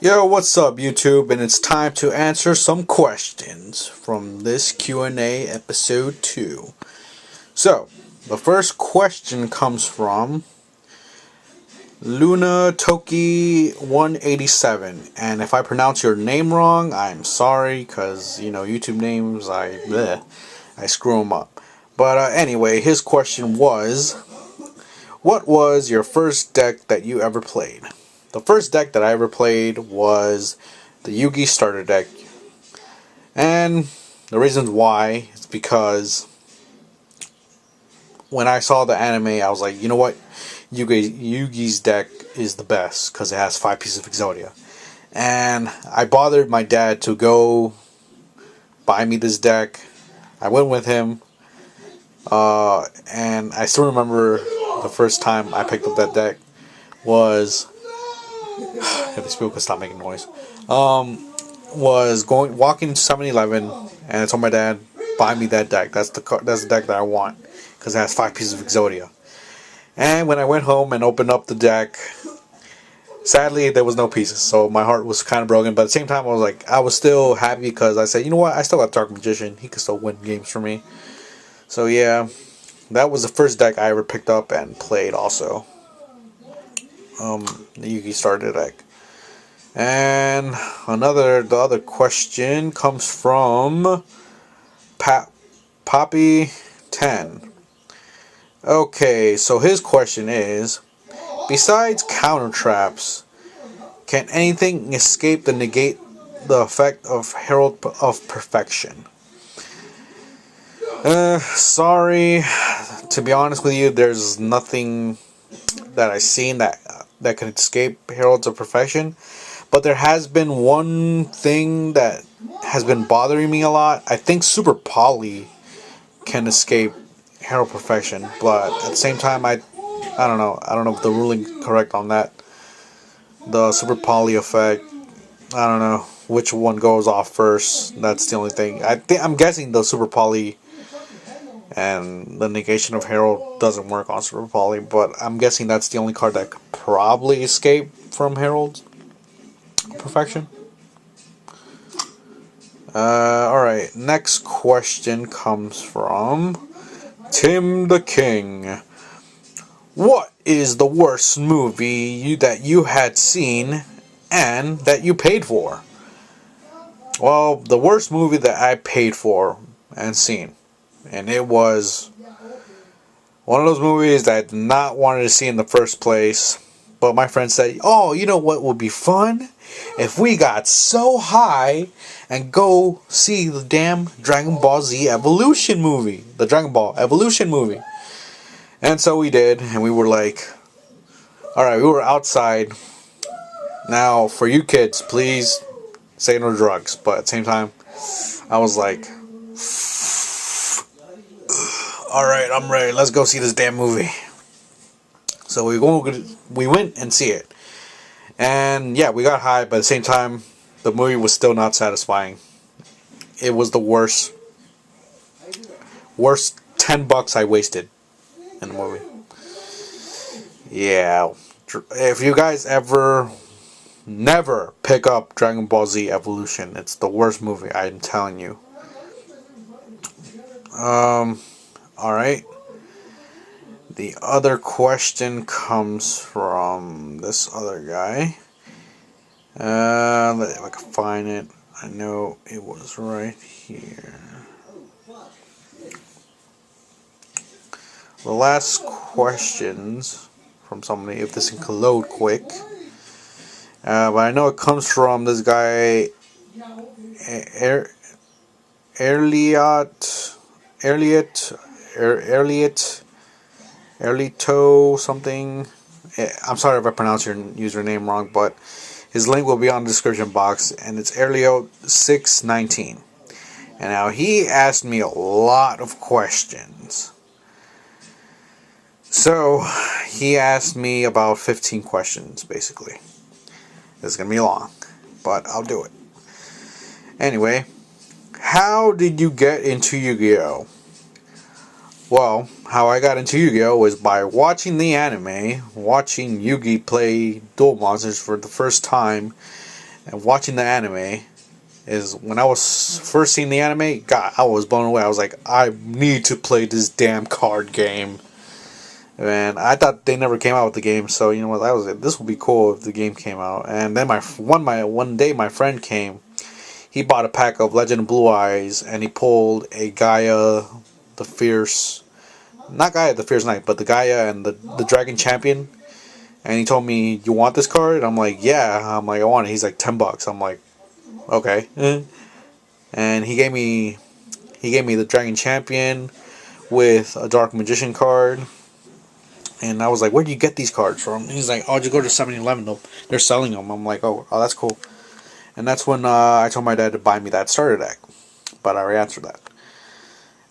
Yo, what's up YouTube? And it's time to answer some questions from this Q&A episode 2. So, the first question comes from Luna Toki 187, and if I pronounce your name wrong, I'm sorry, cause YouTube names I screw them up. But anyway, his question was, what was your first deck that you ever played? The first deck that I ever played was the Yugi starter deck, and the reasons why is because when I saw the anime, I was like, you know what, Yugi's deck is the best because it has 5 pieces of Exodia. And I bothered my dad to go buy me this deck. I went with him, and I still remember the first time I picked up that deck was if these people could stop making noise. Was walking into 7-Eleven, and I told my dad, buy me that deck. That's the deck that I want because it has 5 pieces of Exodia. And when I went home and opened up the deck, sadly there was no pieces, so my heart was kind of broken. But at the same time, I was still happy because I said, you know what, I still got Dark Magician. He could still win games for me. So yeah, that was the first deck I ever picked up and played. Also, the Yugi starter deck. And the other question comes from Poppy 10. Okay, so his question is, besides counter traps, can anything escape the negate the effect of Herald of Perfection? Sorry, to be honest with you, there's nothing that I've seen that can escape Heralds of Perfection. But there has been one thing that has been bothering me a lot. I think Super Poly can escape Herald Perfection, but at the same time, I don't know. I don't know if the ruling's correct on that. The Super Poly effect, I don't know which one goes off first. That's the only thing. I'm guessing the Super Poly and the negation of Herald doesn't work on Super Poly, but I'm guessing that's the only card that could probably escape from Herald's Perfection. Alright, next question comes from Tim the King. What is the worst movie that you had seen and that you paid for? Well, the worst movie that I paid for and seen, and it was one of those movies that I did not want to see in the first place, but my friend said, oh, you know what would be fun? If we got so high and go see the damn Dragon Ball Z Evolution movie. The Dragon Ball Evolution movie. And so we did, and we were like, alright, we were outside. Now, for you kids, please say no drugs. But at the same time, I was like, alright, I'm ready. Let's go see this damn movie. So we went and see it. And yeah, we got high, but at the same time, the movie was still not satisfying. It was the worst $10 I wasted in the movie. Yeah, if you guys never pick up Dragon Ball Z Evolution, it's the worst movie, I'm telling you. Alright. The other question comes from this other guy. Let's see if I can find it. I know it was right here. The last questions from somebody, if this can load quick. But I know it comes from this guy, Erlito something. I'm sorry if I pronounce your username wrong, but his link will be on the description box, and it's Erlio619. And now he asked me a lot of questions. So he asked me about 15 questions, basically. It's gonna be long, but I'll do it. Anyway, how did you get into Yu-Gi-Oh? Well, how I got into Yu-Gi-Oh was by watching the anime, watching Yugi play Duel Monsters for the first time, and watching the anime is when I was first seeing the anime. God, I was blown away. I was like, I need to play this damn card game. And I thought they never came out with the game, so you know what? I was like, this would be cool if the game came out. And then one day my friend came. He bought a pack of Legend of Blue Eyes, and he pulled a Gaia, the Fierce, not Gaia the Fierce Knight, but the Gaia and the Dragon Champion. And he told me, "You want this card?" I'm like, "Yeah." I'm like, "I want it." He's like, $10. I'm like, "Okay." And he gave me the Dragon Champion with a Dark Magician card. And I was like, "Where do you get these cards from?" And he's like, "Oh, just go to 7-Eleven. They're selling them." I'm like, "Oh, that's cool." And that's when I told my dad to buy me that starter deck. But I already answered that.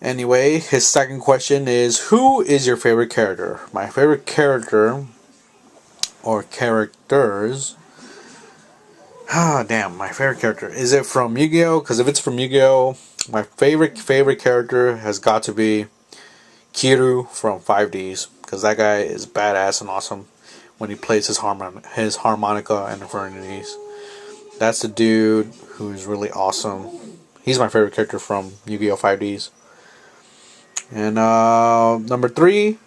Anyway, his second question is, who is your favorite character? My favorite character, or characters, damn, my favorite character. Is it from Yu-Gi-Oh? Because if it's from Yu-Gi-Oh, my favorite character has got to be Kiru from 5Ds. Because that guy is badass and awesome when he plays his harmonica and infernities. That's the dude who's really awesome. He's my favorite character from Yu-Gi-Oh! 5Ds. And number 3,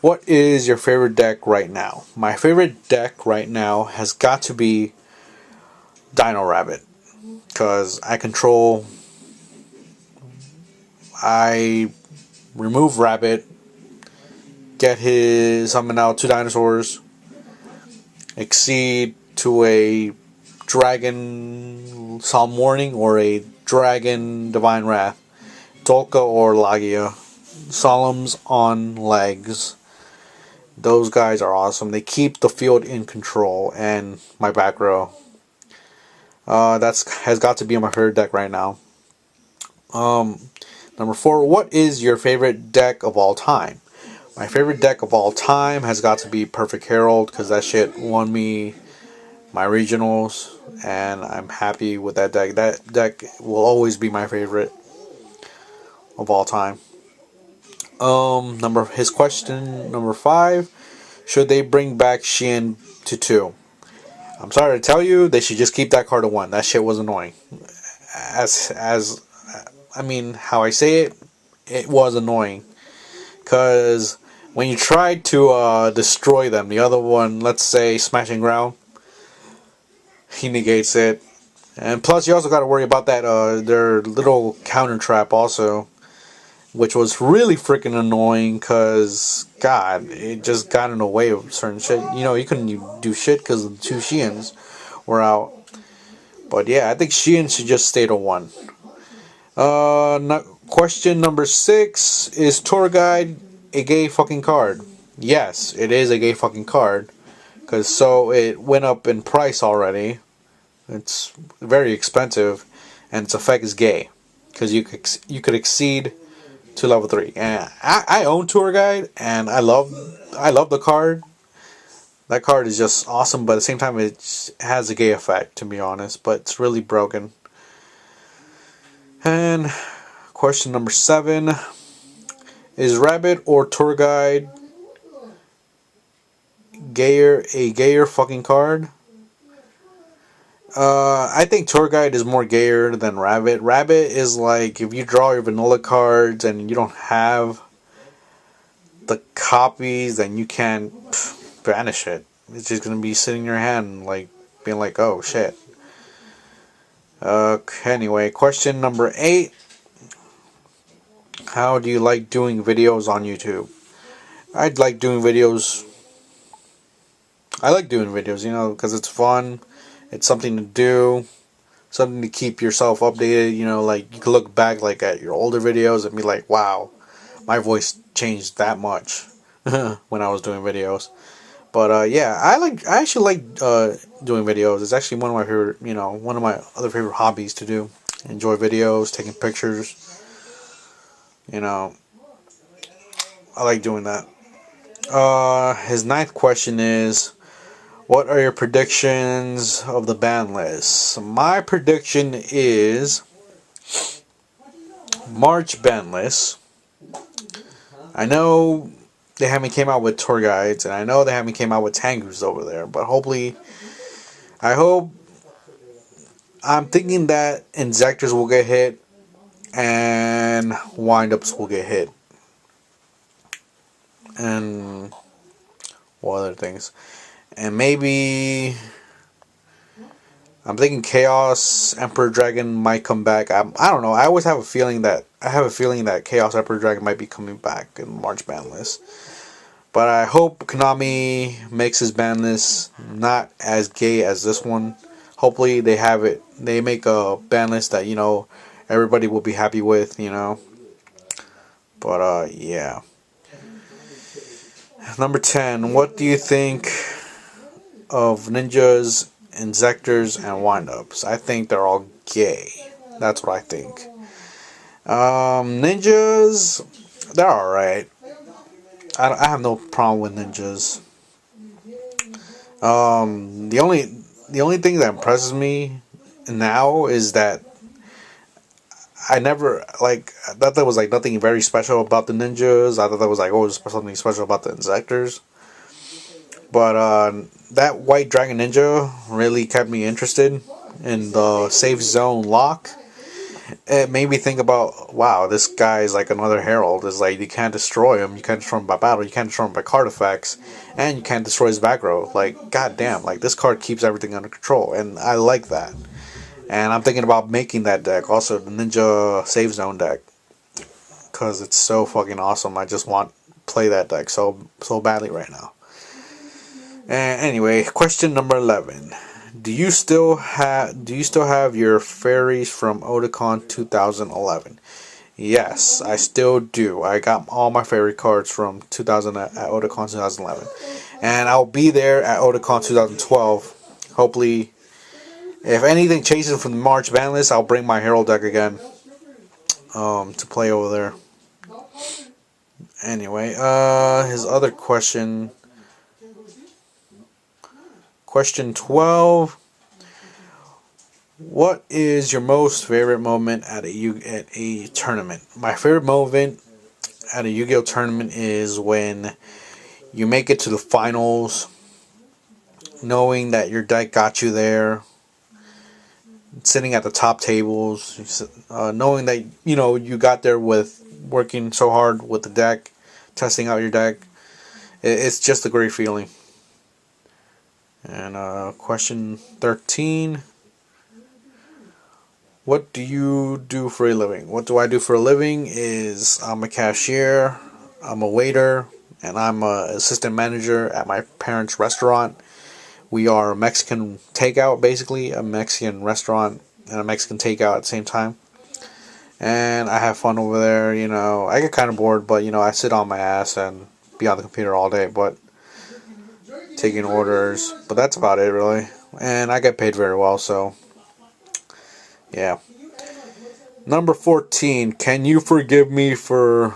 what is your favorite deck right now? My favorite deck right now has got to be Dino Rabbit. Because I remove Rabbit, get his summon out 2 dinosaurs, exceed to a Dragon Solemn Warning or a Dragon Divine Wrath, Dolka or Lagia, Solemns on legs. Those guys are awesome. They keep the field in control, and my back row. Has got to be my favorite deck right now. Number 4, what is your favorite deck of all time? My favorite deck of all time has got to be Perfect Herald, because that shit won me my regionals, and I'm happy with that deck. That deck will always be my favorite of all time. His question number 5, should they bring back Xian to 2? I'm sorry to tell you, they should just keep that card to 1. That shit was annoying. I mean, how I say it, it was annoying. Because when you try to destroy them, the other one, let's say Smashing Ground, he negates it. And plus you also got to worry about that their little counter trap also, which was really freaking annoying because, God, it just got in the way of certain shit. You know, you couldn't do shit because the 2 Xians were out. But yeah, I think Xian should just stay to 1. Question number 6, is Tour Guide a gay fucking card? Yes, it is a gay fucking card. Because so it went up in price already. It's very expensive, and its effect is gay, because you could exceed to level 3. And I own Tour Guide, and I love the card. That card is just awesome, but at the same time it has a gay effect, to be honest. But it's really broken. And question number 7, is Rabbit or Tour Guide a gayer fucking card? I think Tour Guide is more gayer than Rabbit. Rabbit is like, if you draw your vanilla cards and you don't have the copies, then you can't banish it. It's just going to be sitting in your hand, like, being like, oh shit. Anyway, question number 8. How do you like doing videos on YouTube? I like doing videos, you know, because it's fun. It's something to do, something to keep yourself updated. You know, like, you can look back like at your older videos and be like, wow, my voice changed that much when I was doing videos. But yeah, I actually like doing videos. It's actually one of my favorite, you know, one of my other favorite hobbies to do. Enjoy videos, taking pictures. You know, I like doing that. His 9th question is, what are your predictions of the ban list? My prediction is March ban list. I know they haven't came out with tour guides, and I know they haven't came out with Tengus over there, but hopefully, I hope I'm thinking that Injectors will get hit and Windups will get hit. And what other things? And maybe I'm thinking Chaos Emperor Dragon might come back. I don't know. I always have a feeling that Chaos Emperor Dragon might be coming back in the March ban list. But I hope Konami makes his ban list not as gay as this one. Hopefully they make a ban list that, everybody will be happy with, But yeah. Number 10, what do you think of ninjas, Injectors, and windups? I think they're all gay. That's what I think. Ninjas, they're alright. I have no problem with ninjas. The only thing that impresses me now is that I thought there was nothing very special about the ninjas. I thought there was something special about the Injectors. But that White Dragon Ninja really kept me interested in the safe zone lock. It made me think about, wow, this guy is like another Herald. It's like you can't destroy him. You can't destroy him by battle. You can't destroy him by card effects. And you can't destroy his back row. Like, goddamn, this card keeps everything under control. And I like that. And I'm thinking about making that deck. Also, the Ninja Safe Zone deck. Because it's so fucking awesome. I just want to play that deck so badly right now. And anyway, question number 11. Do you still have your fairies from Otakon 2011? Yes, I still do. I got all my fairy cards from 2000 at Otakon 2011, and I'll be there at Otakon 2012. Hopefully, if anything changes from the March ban list, I'll bring my Herald deck again to play over there. Anyway, his other question. Question 12. What is your most favorite moment at a tournament? My favorite moment at a Yu-Gi-Oh tournament is when you make it to the finals, knowing that your deck got you there, sitting at the top tables, knowing that you got there with working so hard with the deck, testing out your deck. It's just a great feeling. And question 13. What do you do for a living? What do I do for a living is I'm a cashier, I'm a waiter, and I'm an assistant manager at my parents' restaurant. We are a Mexican takeout, basically, a Mexican restaurant and a Mexican takeout at the same time. And I have fun over there, I get kind of bored, but, I sit on my ass and be on the computer all day, but taking orders, but that's about it really, and I get paid very well, so yeah. Number 14. Can you forgive me for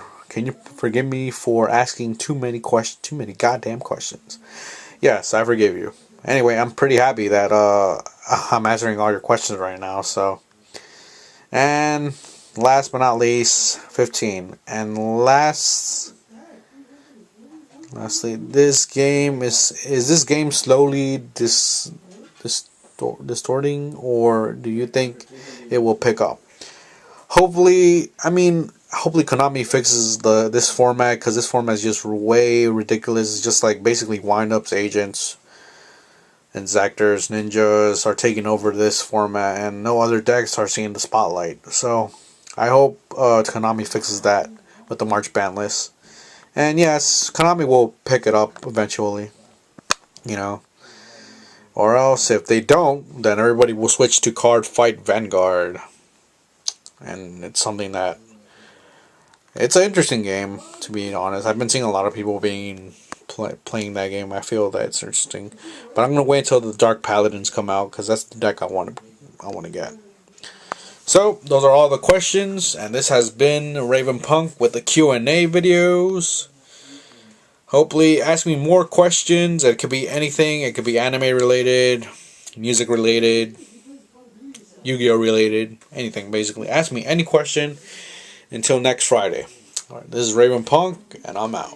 asking too many goddamn questions? Yes, I forgive you. Anyway, I'm pretty happy that I'm answering all your questions right now. So, and last but not least, 15. And lastly, this game is this game slowly distorting, or do you think it will pick up? Hopefully Konami fixes this format, because this format is just way ridiculous. It's just like basically windups, agents, and Zactors, ninjas are taking over this format, and no other decks are seeing the spotlight. So I hope Konami fixes that with the March ban list. And yes, Konami will pick it up eventually, Or else, if they don't, then everybody will switch to Card Fight Vanguard. And it's something that... It's an interesting game, to be honest. I've been seeing a lot of people playing that game. I feel that it's interesting. But I'm going to wait until the Dark Paladins come out, because that's the deck I want to get. So, those are all the questions, and this has been Raven Punk with the Q&A videos. Hopefully, ask me more questions. It could be anything. It could be anime related, music related, Yu-Gi-Oh related, anything basically. Ask me any question until next Friday. Alright, this is Raven Punk, and I'm out.